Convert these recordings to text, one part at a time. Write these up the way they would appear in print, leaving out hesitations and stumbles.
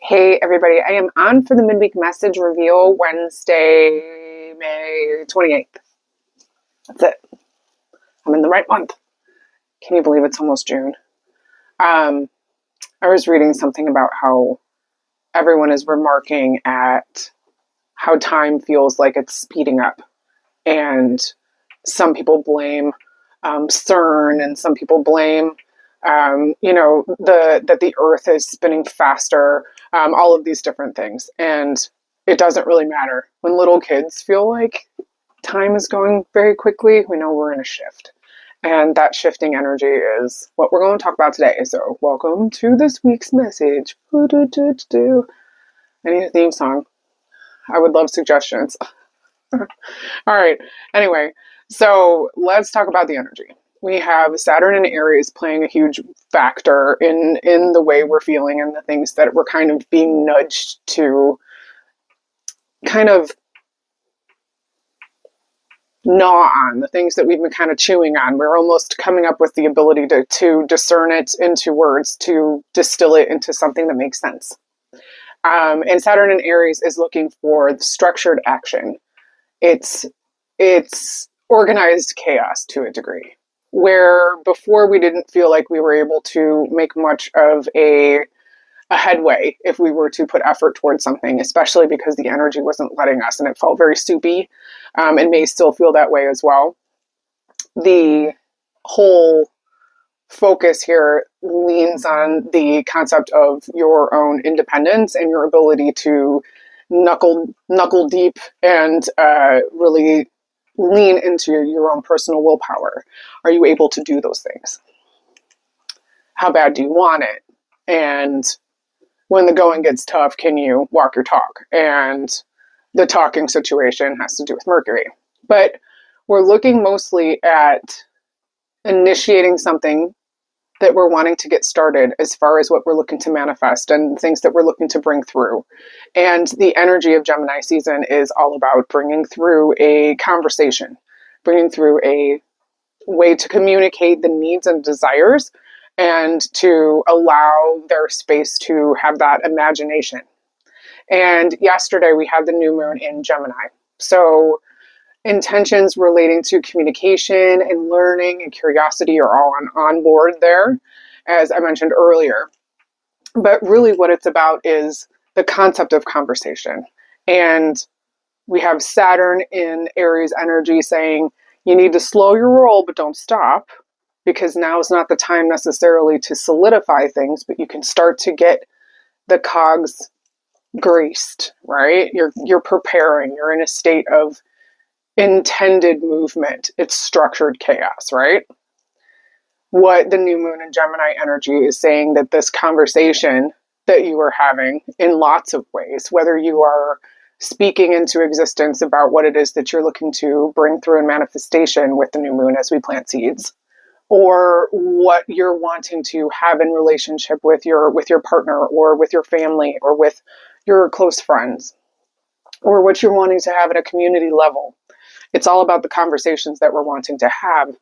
Hey everybody, I am on for the Midweek Message reveal Wednesday, May 28th. That's it. I'm in the right month. Can you believe it's almost June? Um, I was reading something about how everyone is remarking at how time feels like it's speeding up. And some people blame CERN, and some people blame that the earth is spinning faster, all of these different things. And it doesn't really matter. When little kids feel like time is going very quickly, we know we're in a shift. And that shifting energy is what we're going to talk about today. So welcome to this week's message. I need a theme song. I would love suggestions. All right. Anyway, so let's talk about the energy. We have Saturn and Aries playing a huge factor in the way we're feeling and the things that we're kind of being nudged to kind of gnaw on, the things that we've been kind of chewing on. We're almost coming up with the ability to discern it into words, to distill it into something that makes sense. And Saturn and Aries is looking for structured action. It's organized chaos to a degree, where before we didn't feel like we were able to make much of a headway if we were to put effort towards something, especially because the energy wasn't letting us and it felt very soupy, and may still feel that way as well. The whole focus here leans on the concept of your own independence and your ability to knuckle deep and really lean into your own personal willpower. Are you able to do those things? How bad do you want it? And when the going gets tough, can you walk your talk? And the talking situation has to do with Mercury. But we're looking mostly at initiating something that we're wanting to get started as far as what we're looking to manifest and things that we're looking to bring through. And the energy of Gemini season is all about bringing through a conversation, bringing through a way to communicate the needs and desires and to allow their space to have that imagination. And yesterday we had the new moon in Gemini. So intentions relating to communication and learning and curiosity are all on board there, as I mentioned earlier. But really what it's about is the concept of conversation. And we have Saturn in Aries energy saying, you need to slow your roll, but don't stop, because now is not the time necessarily to solidify things, but you can start to get the cogs greased, right? You're preparing, you're in a state of intended movement. It's structured chaos, right? What the new moon in Gemini energy is saying, that this conversation that you are having in lots of ways, whether you are speaking into existence about what it is that you're looking to bring through in manifestation with the new moon as we plant seeds, or what you're wanting to have in relationship with your partner or with your family or with your close friends, or what you're wanting to have at a community level. It's all about the conversations that we're wanting to have.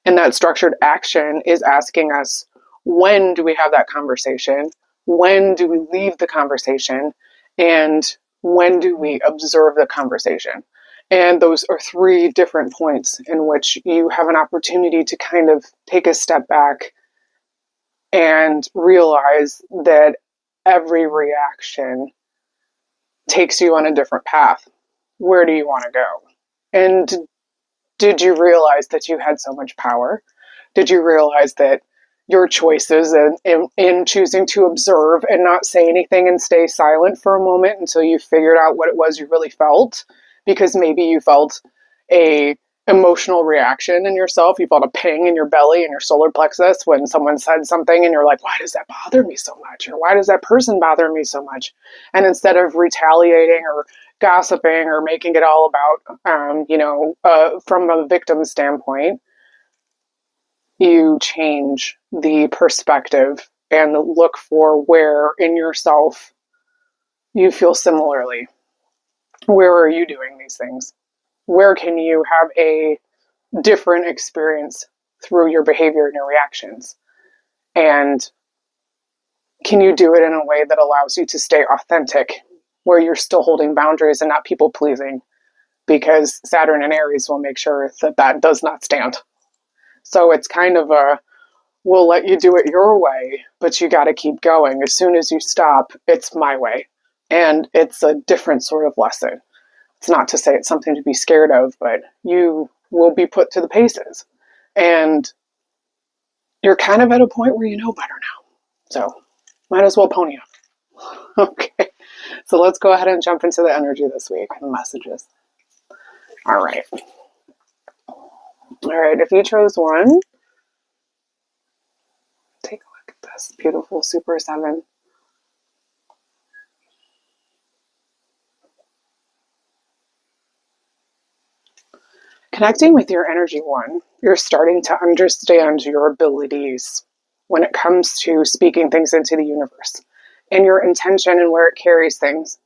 And that structured action is asking us, when do we have that conversation? When do we leave the conversation? And when do we observe the conversation? And those are three different points in which you have an opportunity to kind of take a step back and realize that every reaction takes you on a different path. Where do you want to go? And did you realize that you had so much power? Did you realize that your choices in choosing to observe and not say anything and stay silent for a moment until you figured out what it was you really felt? Because maybe you felt a emotional reaction in yourself. You felt a ping in your belly and your solar plexus when someone said something and you're like, why does that bother me so much? Or why does that person bother me so much? And instead of retaliating or gossiping or making it all about, from a victim standpoint, you change the perspective and look for where in yourself you feel similarly. Where are you doing these things? Where can you have a different experience through your behavior and your reactions? And can you do it in a way that allows you to stay authentic, where you're still holding boundaries and not people pleasing? Because Saturn and Aries will make sure that that does not stand. So it's kind of a, we'll let you do it your way, but you got to keep going. As soon as you stop, it's my way. And it's a different sort of lesson. It's not to say it's something to be scared of, but you will be put to the paces. And you're kind of at a point where you know better now. So might as well pony up. Okay. So let's go ahead and jump into the energy this week and messages. All right. All right. If you chose one, take a look at this beautiful Super 7. Connecting with your energy one, you're starting to understand your abilities when it comes to speaking things into the universe and your intention and where it carries things.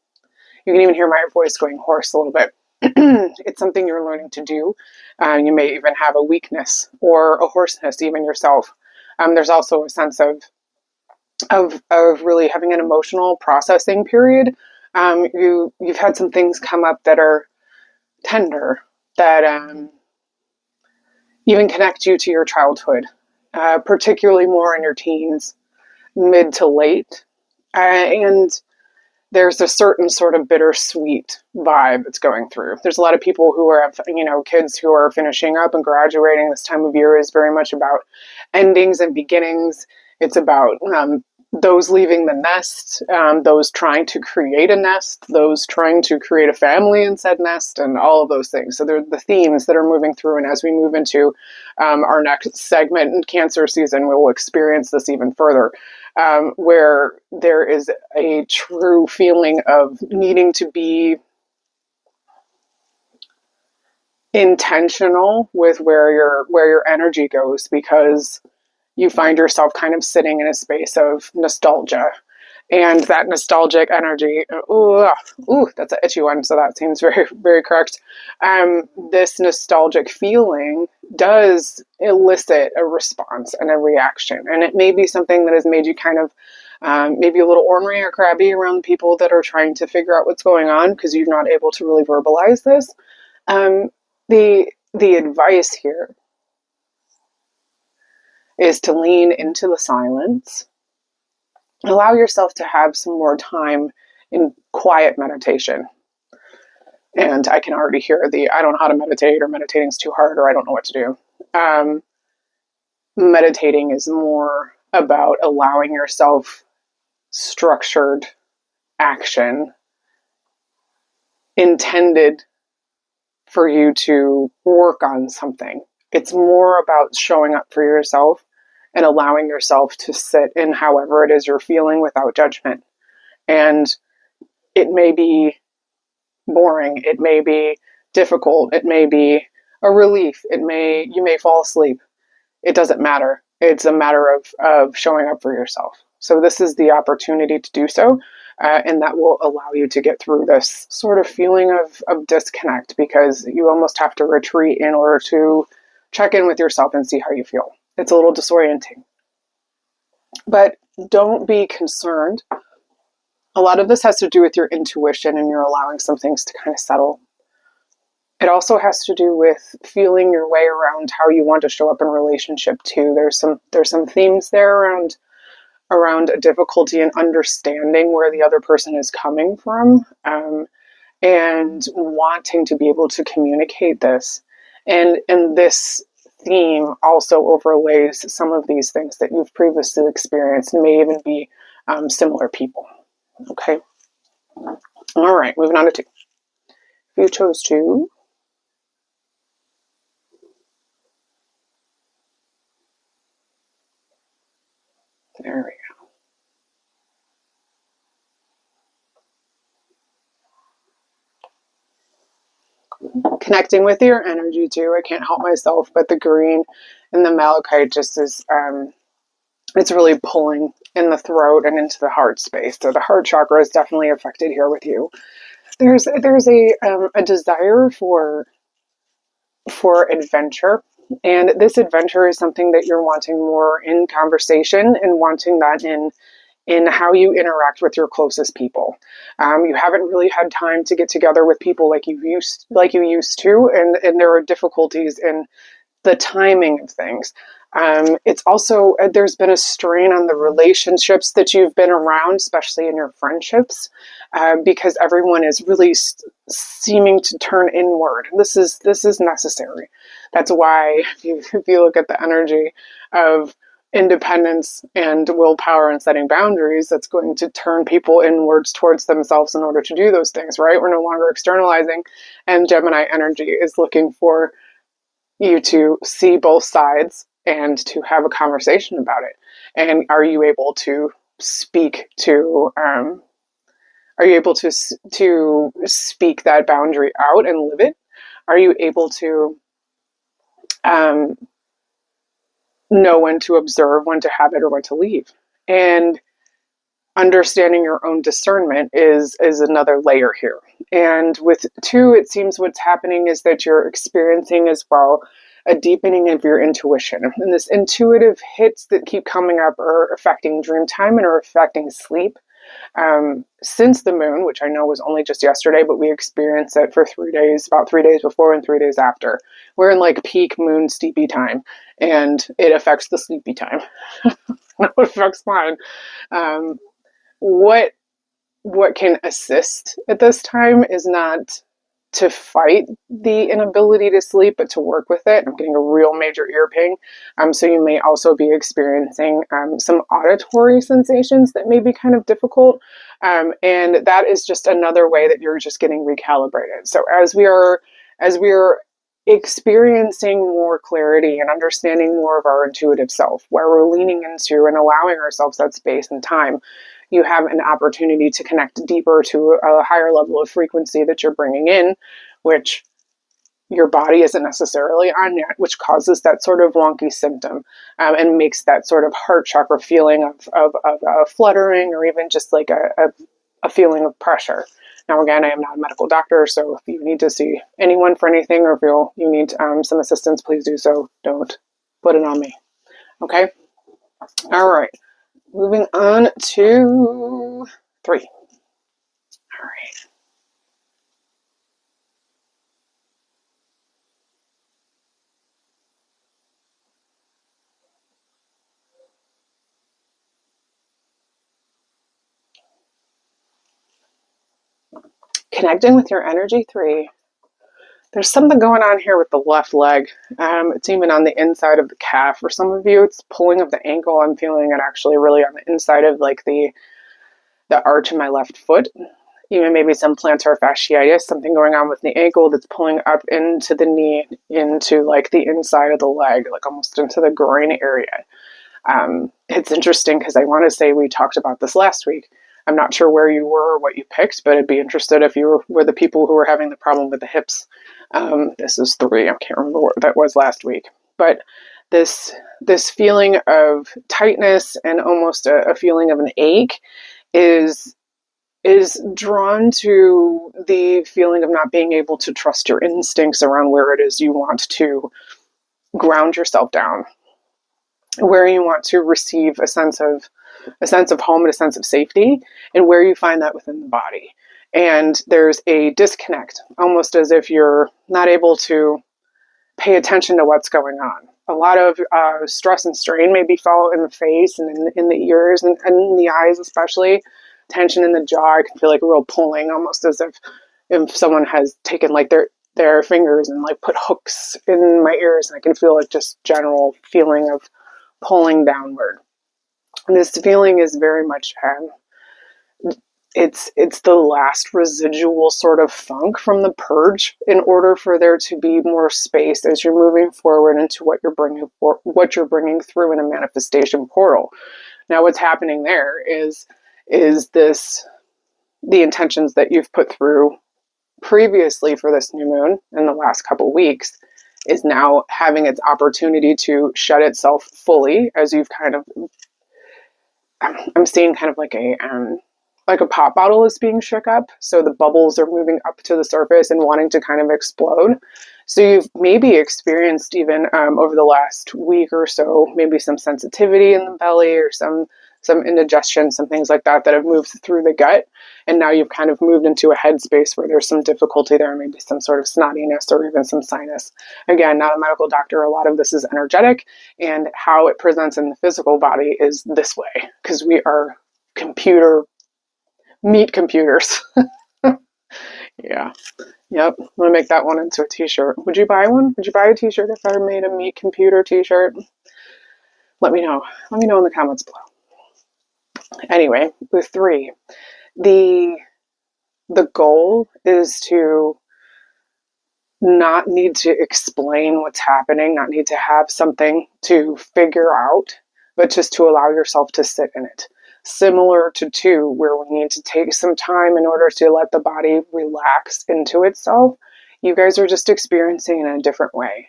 You can even hear my voice going hoarse a little bit. It's something you're learning to do. You may even have a weakness or a hoarseness even yourself. There's also a sense of really having an emotional processing period. You've had some things come up that are tender, that even connect you to your childhood, particularly more in your teens, mid to late. And there's a certain sort of bittersweet vibe that's going through. There's a lot of people who are, kids who are finishing up and graduating. This time of year is very much about endings and beginnings. It's about those leaving the nest, those trying to create a nest, those trying to create a family in said nest, and all of those things. So they're the themes that are moving through. And as we move into our next segment in Cancer season, we will experience this even further, where there is a true feeling of needing to be intentional with where your energy goes, because you find yourself kind of sitting in a space of nostalgia. And that nostalgic energy, that's an itchy one, so that seems very, very correct. This nostalgic feeling does elicit a response and a reaction. And it may be something that has made you kind of maybe a little ornery or crabby around people that are trying to figure out what's going on because you're not able to really verbalize this. The advice here is to lean into the silence. Allow yourself to have some more time in quiet meditation. And I can already hear I don't know how to meditate, or meditating's too hard, or I don't know what to do. Meditating is more about allowing yourself structured action intended for you to work on something. It's more about showing up for yourself and allowing yourself to sit in however it is you're feeling without judgment. And it may be boring, it may be difficult, it may be a relief, you may fall asleep. It doesn't matter. It's a matter of showing up for yourself. So this is the opportunity to do so, and that will allow you to get through this sort of feeling of disconnect, because you almost have to retreat in order to check in with yourself and see how you feel. It's a little disorienting. But don't be concerned. A lot of this has to do with your intuition, and you're allowing some things to kind of settle. It also has to do with feeling your way around how you want to show up in relationship too. There's some themes there around a difficulty in understanding where the other person is coming from, and wanting to be able to communicate this. And this theme also overlays some of these things that you've previously experienced, and may even be similar people. Okay. All right, moving on to 2. If you chose 2, there we go. Connecting with your energy too. I can't help myself, but the green and the malachite just is, it's really pulling in the throat and into the heart space. So the heart chakra is definitely affected here with you. There's a desire for adventure, and this adventure is something that you're wanting more in conversation, and wanting that in how you interact with your closest people. You haven't really had time to get together with people like you used to, and there are difficulties in the timing of things. It's also, there's been a strain on the relationships that you've been around, especially in your friendships, because everyone is really seeming to turn inward. This is necessary. That's why if you look at the energy of independence and willpower and setting boundaries, that's going to turn people inwards towards themselves in order to do those things, right? We're no longer externalizing, and Gemini energy is looking for you to see both sides and to have a conversation about it. And are you able to speak to speak that boundary out and live it? Are you able to know when to observe, when to have it, or when to leave? And understanding your own discernment is another layer here. And with 2, it seems what's happening is that you're experiencing as well a deepening of your intuition. And this intuitive hits that keep coming up are affecting dream time and are affecting sleep. Since the moon, which I know was only just yesterday, but we experienced it for 3 days, about 3 days before and 3 days after. We're in like peak moon steepy time, and it affects the sleepy time. It affects mine. What can assist at this time is not to fight the inability to sleep, but to work with it. I'm getting a real major ear ping. So you may also be experiencing some auditory sensations that may be kind of difficult. And that is just another way that you're just getting recalibrated. So as we are experiencing more clarity and understanding more of our intuitive self, where we're leaning into and allowing ourselves that space and time, you have an opportunity to connect deeper to a higher level of frequency that you're bringing in, which your body isn't necessarily on yet, which causes that sort of wonky symptom, and makes that sort of heart chakra feeling of fluttering, or even just like a feeling of pressure. Now, again, I am not a medical doctor, so if you need to see anyone for anything, or if you need some assistance, please do so. Don't put it on me. Okay? All right. Moving on to 3. All right. Connecting with your energy 3. There's something going on here with the left leg. It's even on the inside of the calf. For some of you, it's pulling of the ankle. I'm feeling it actually really on the inside of like the arch of my left foot. Even maybe some plantar fasciitis, something going on with the ankle that's pulling up into the knee, into like the inside of the leg, like almost into the groin area. It's interesting because I want to say we talked about this last week. I'm not sure where you were or what you picked, but I'd be interested if you were the people who were having the problem with the hips. This is 3. I can't remember what that was last week. But this feeling of tightness and almost a feeling of an ache is drawn to the feeling of not being able to trust your instincts around where it is you want to ground yourself down, where you want to receive a sense of home and a sense of safety, and where you find that within the body. And there's a disconnect, almost as if you're not able to pay attention to what's going on. A lot of stress and strain maybe felt in the face and in the ears and in the eyes, especially. Tension in the jaw. I can feel like a real pulling, almost as if someone has taken like their fingers and like put hooks in my ears, and I can feel like just general feeling of pulling downward. And this feeling is very much it's the last residual sort of funk from the purge, in order for there to be more space as you're moving forward into what you're bringing through in a manifestation portal. Now, what's happening there is the intentions that you've put through previously for this new moon in the last couple weeks is now having its opportunity to shut itself fully, as you've kind of, I'm seeing kind of like a pop bottle is being shook up. So the bubbles are moving up to the surface and wanting to kind of explode. So you've maybe experienced even over the last week or so, maybe some sensitivity in the belly, or some some indigestion, some things like that have moved through the gut. And now you've kind of moved into a headspace where there's some difficulty there, maybe some sort of snottiness or even some sinus. Again, not a medical doctor. A lot of this is energetic, and how it presents in the physical body is this way, because we are meat computers. Yeah. Yep. I'm going to make that one into a t-shirt. Would you buy one? Would you buy a t-shirt if I made a meat computer t-shirt? Let me know. Let me know in the comments below. Anyway, with 3, the goal is to not need to explain what's happening, not need to have something to figure out, but just to allow yourself to sit in it. Similar to 2, where we need to take some time in order to let the body relax into itself, you guys are just experiencing it in a different way.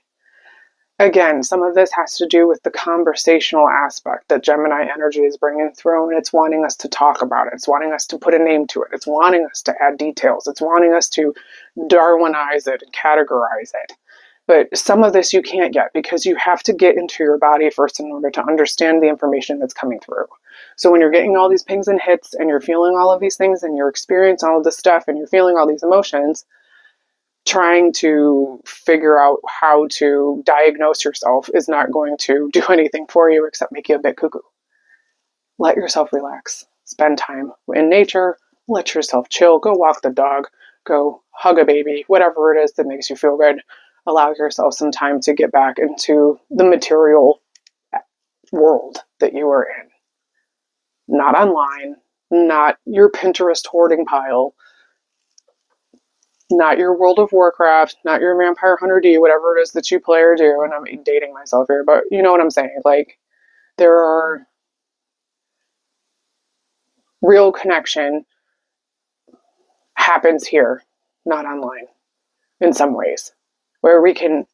Again, some of this has to do with the conversational aspect that Gemini energy is bringing through, and it's wanting us to talk about it. It's wanting us to put a name to it. It's wanting us to add details. It's wanting us to Darwinize it and categorize it. But some of this you can't get because you have to get into your body first in order to understand the information that's coming through. So when you're getting all these pings and hits and you're feeling all of these things and you're experiencing all of this stuff and you're feeling all these emotions, trying to figure out how to diagnose yourself is not going to do anything for you except make you a bit cuckoo. Let yourself relax. Spend time in nature. Let yourself chill. Go walk the dog. Go hug a baby. Whatever it is that makes you feel good. Allow yourself some time to get back into the material world that you are in. Not online. Not your Pinterest hoarding pile. Not your World of Warcraft, not your Vampire Hunter D, whatever it is that you play or do. And I'm dating myself here, but you know what I'm saying. Like, there are real connection happens here, not online, in some ways, where we can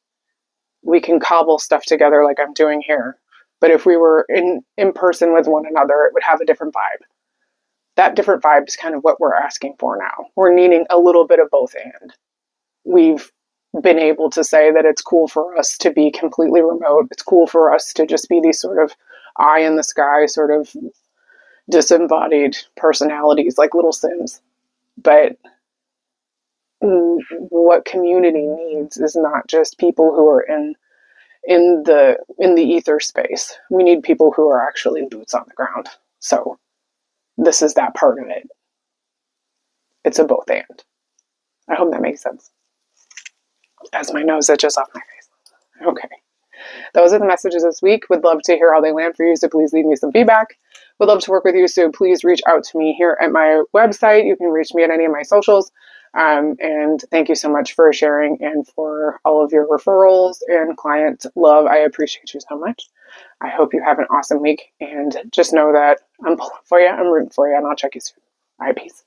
cobble stuff together like I'm doing here. But if we were in person with one another, it would have a different vibe. That different vibe is kind of what we're asking for now. We're needing a little bit of both and. We've been able to say that it's cool for us to be completely remote. It's cool for us to just be these sort of eye in the sky, sort of disembodied personalities like little Sims. But what community needs is not just people who are in the ether space. We need people who are actually boots on the ground. So this is that part of it. It's a both and. I hope that makes sense. As my nose itches off my face. Okay. Those are the messages this week. Would love to hear how they land for you, so please leave me some feedback. Would love to work with you, so please reach out to me here at my website. You can reach me at any of my socials. And thank you so much for sharing and for all of your referrals and client love. I appreciate you so much. I hope you have an awesome week, and just know that I'm pulling for you, I'm rooting for you, and I'll check you soon. All right, peace.